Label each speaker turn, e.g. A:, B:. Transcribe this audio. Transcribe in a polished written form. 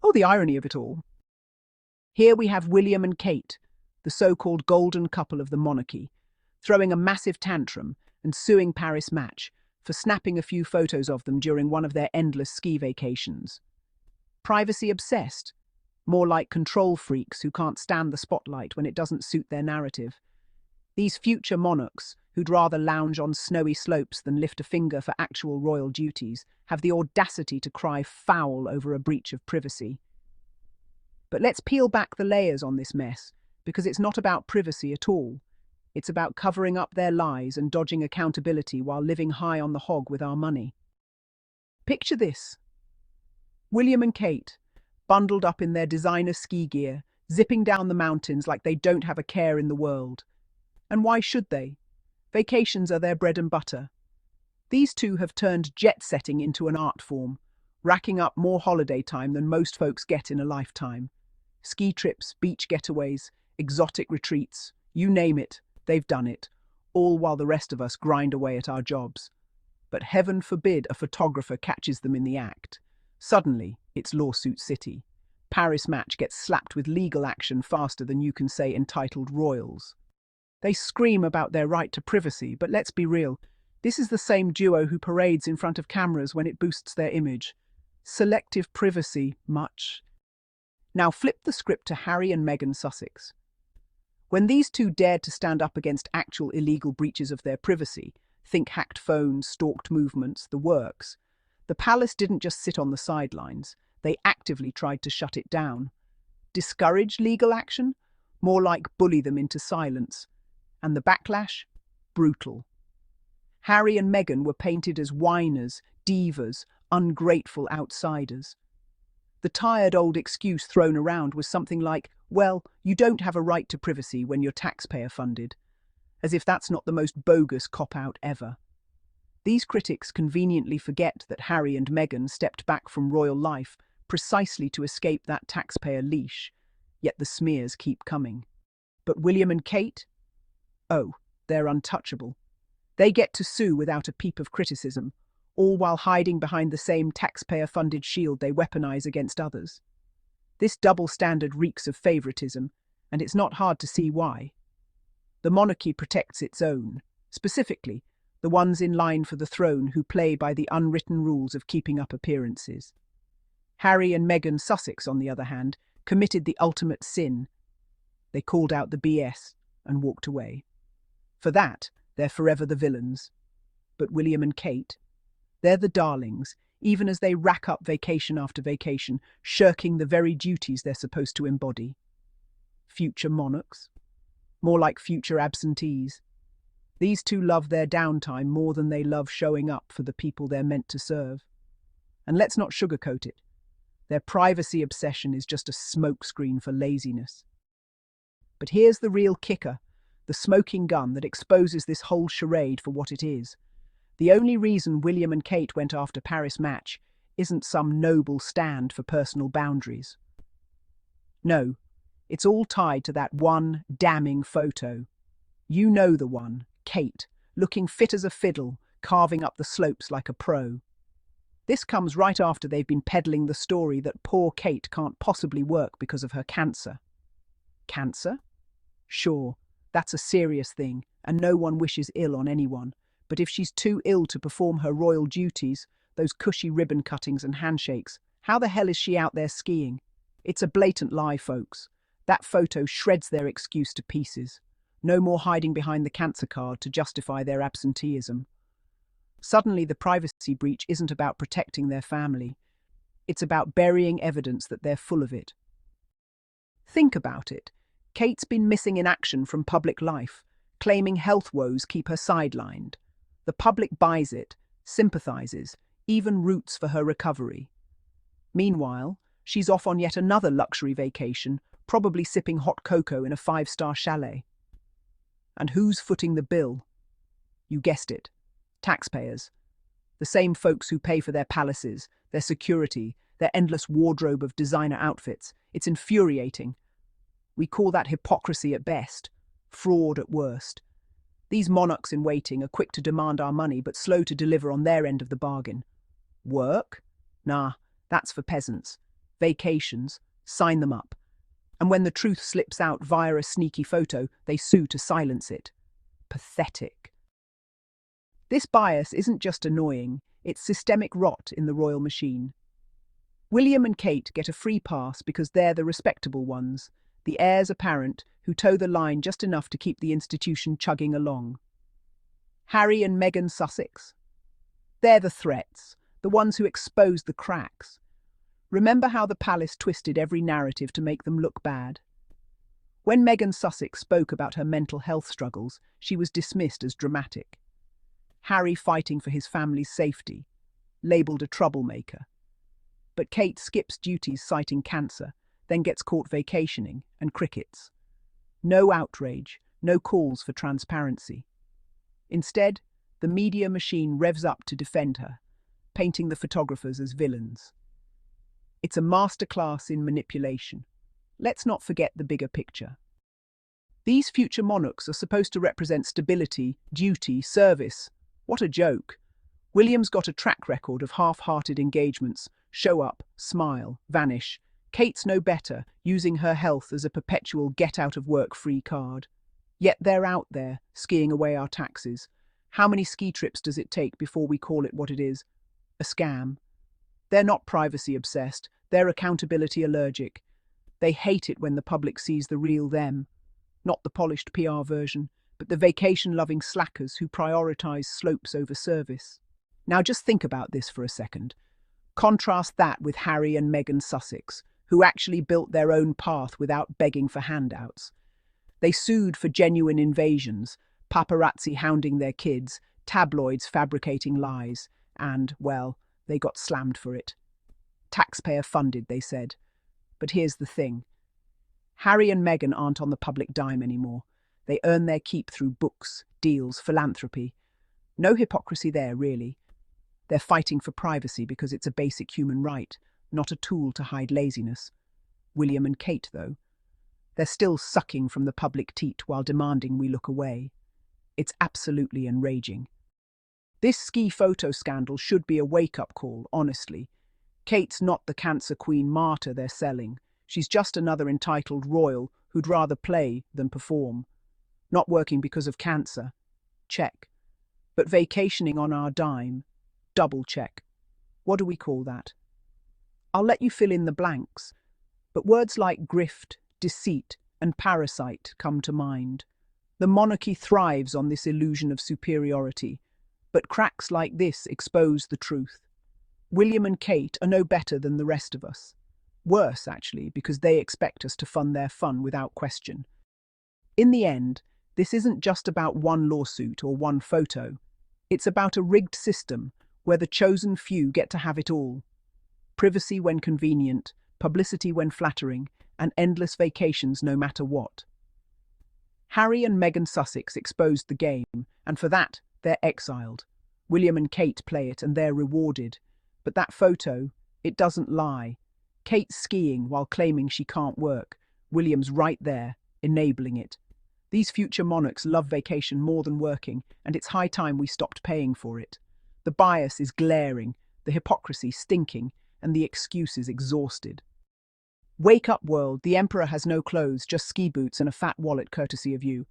A: Oh, the irony of it all. Here we have William and Kate, the so-called golden couple of the monarchy, throwing a massive tantrum and suing Paris Match for snapping a few photos of them during one of their endless ski vacations. Privacy obsessed, more like control freaks who can't stand the spotlight when it doesn't suit their narrative. These future monarchs, who'd rather lounge on snowy slopes than lift a finger for actual royal duties, have the audacity to cry foul over a breach of privacy. But let's peel back the layers on this mess, because it's not about privacy at all. It's about covering up their lies and dodging accountability while living high on the hog with our money. Picture this. William and Kate, bundled up in their designer ski gear, zipping down the mountains like they don't have a care in the world. And why should they? Vacations are their bread and butter. These two have turned jet-setting into an art form, racking up more holiday time than most folks get in a lifetime. Ski trips, beach getaways, exotic retreats, you name it, they've done it, all while the rest of us grind away at our jobs. But heaven forbid a photographer catches them in the act. Suddenly, it's lawsuit city. Paris Match gets slapped with legal action faster than you can say entitled royals. They scream about their right to privacy, but let's be real, this is the same duo who parades in front of cameras when it boosts their image. Selective privacy, much. Now flip the script to Harry and Meghan Sussex. When these two dared to stand up against actual illegal breaches of their privacy, think hacked phones, stalked movements, the works, the palace didn't just sit on the sidelines, they actively tried to shut it down. Discourage legal action? More like bully them into silence. And the backlash? Brutal. Harry and Meghan were painted as whiners, divas, ungrateful outsiders. The tired old excuse thrown around was something like, well, you don't have a right to privacy when you're taxpayer-funded, as if that's not the most bogus cop-out ever. These critics conveniently forget that Harry and Meghan stepped back from royal life precisely to escape that taxpayer leash, yet the smears keep coming. But William and Kate? Oh, they're untouchable. They get to sue without a peep of criticism, all while hiding behind the same taxpayer-funded shield they weaponize against others. This double standard reeks of favoritism, and it's not hard to see why. The monarchy protects its own, specifically the ones in line for the throne who play by the unwritten rules of keeping up appearances. Harry and Meghan Sussex, on the other hand, committed the ultimate sin. They called out the BS and walked away. For that, they're forever the villains. But William and Kate, they're the darlings, even as they rack up vacation after vacation, shirking the very duties they're supposed to embody. Future monarchs? More like future absentees. These two love their downtime more than they love showing up for the people they're meant to serve. And let's not sugarcoat it. Their privacy obsession is just a smokescreen for laziness. But here's the real kicker, the smoking gun that exposes this whole charade for what it is. The only reason William and Kate went after Paris Match isn't some noble stand for personal boundaries. No, it's all tied to that one damning photo. You know the one, Kate, looking fit as a fiddle, carving up the slopes like a pro. This comes right after they've been peddling the story that poor Kate can't possibly work because of her cancer. Cancer? Sure, that's a serious thing, and no one wishes ill on anyone. But if she's too ill to perform her royal duties, those cushy ribbon cuttings and handshakes, how the hell is she out there skiing? It's a blatant lie, folks. That photo shreds their excuse to pieces. No more hiding behind the cancer card to justify their absenteeism. Suddenly, the privacy breach isn't about protecting their family. It's about burying evidence that they're full of it. Think about it. Kate's been missing in action from public life, claiming health woes keep her sidelined. The public buys it, sympathizes, even roots for her recovery. Meanwhile, she's off on yet another luxury vacation, probably sipping hot cocoa in a 5-star chalet. And who's footing the bill? You guessed it. Taxpayers. The same folks who pay for their palaces, their security, their endless wardrobe of designer outfits. It's infuriating. We call that hypocrisy at best, fraud at worst. These monarchs in waiting are quick to demand our money but slow to deliver on their end of the bargain. Work? Nah, that's for peasants. vacations, sign them up. And when the truth slips out via a sneaky photo, they sue to silence it. Pathetic. This bias isn't just annoying, it's systemic rot in the royal machine. William and Kate get a free pass because they're the respectable ones, the heirs apparent who toe the line just enough to keep the institution chugging along. Harry and Meghan Sussex? They're the threats, the ones who expose the cracks. Remember how the palace twisted every narrative to make them look bad? When Meghan Sussex spoke about her mental health struggles, she was dismissed as dramatic. Harry fighting for his family's safety, labelled a troublemaker. But Kate skips duties citing cancer, then gets caught vacationing and crickets. No outrage, no calls for transparency. Instead, the media machine revs up to defend her, painting the photographers as villains. It's a masterclass in manipulation. Let's not forget the bigger picture. These future monarchs are supposed to represent stability, duty, service. What a joke. William's got a track record of half-hearted engagements, show up, smile, vanish. Kate's no better, using her health as a perpetual get-out-of-work-free card. Yet they're out there, skiing away our taxes. How many ski trips does it take before we call it what it is? A scam. They're not privacy-obsessed, they're accountability-allergic. They hate it when the public sees the real them. Not the polished PR version, but the vacation-loving slackers who prioritise slopes over service. Now just think about this for a second. Contrast that with Harry and Meghan Sussex, who actually built their own path without begging for handouts. They sued for genuine invasions, paparazzi hounding their kids, tabloids fabricating lies, and, well, they got slammed for it. Taxpayer-funded, they said. But here's the thing. Harry and Meghan aren't on the public dime anymore. They earn their keep through books, deals, philanthropy. No hypocrisy there, really. They're fighting for privacy because it's a basic human right, not a tool to hide laziness. William and Kate, though, they're still sucking from the public teat while demanding we look away. It's absolutely enraging. This ski photo scandal should be a wake-up call, honestly. Kate's not the cancer queen martyr they're selling. She's just another entitled royal who'd rather play than perform. Not working because of cancer. Check. But vacationing on our dime. Double check. What do we call that? I'll let you fill in the blanks, but words like grift, deceit, and parasite come to mind. The monarchy thrives on this illusion of superiority, but cracks like this expose the truth. William and Kate are no better than the rest of us. Worse, actually, because they expect us to fund their fun without question. In the end, this isn't just about one lawsuit or one photo. It's about a rigged system where the chosen few get to have it all. Privacy when convenient, publicity when flattering, and endless vacations no matter what. Harry and Meghan Sussex exposed the game, and for that, they're exiled. William and Kate play it, and they're rewarded. But that photo, it doesn't lie. Kate's skiing while claiming she can't work. William's right there, enabling it. These future monarchs love vacation more than working, and it's high time we stopped paying for it. The bias is glaring, the hypocrisy stinking, and the excuses exhausted. Wake up, world, the emperor has no clothes, just ski boots and a fat wallet courtesy of you.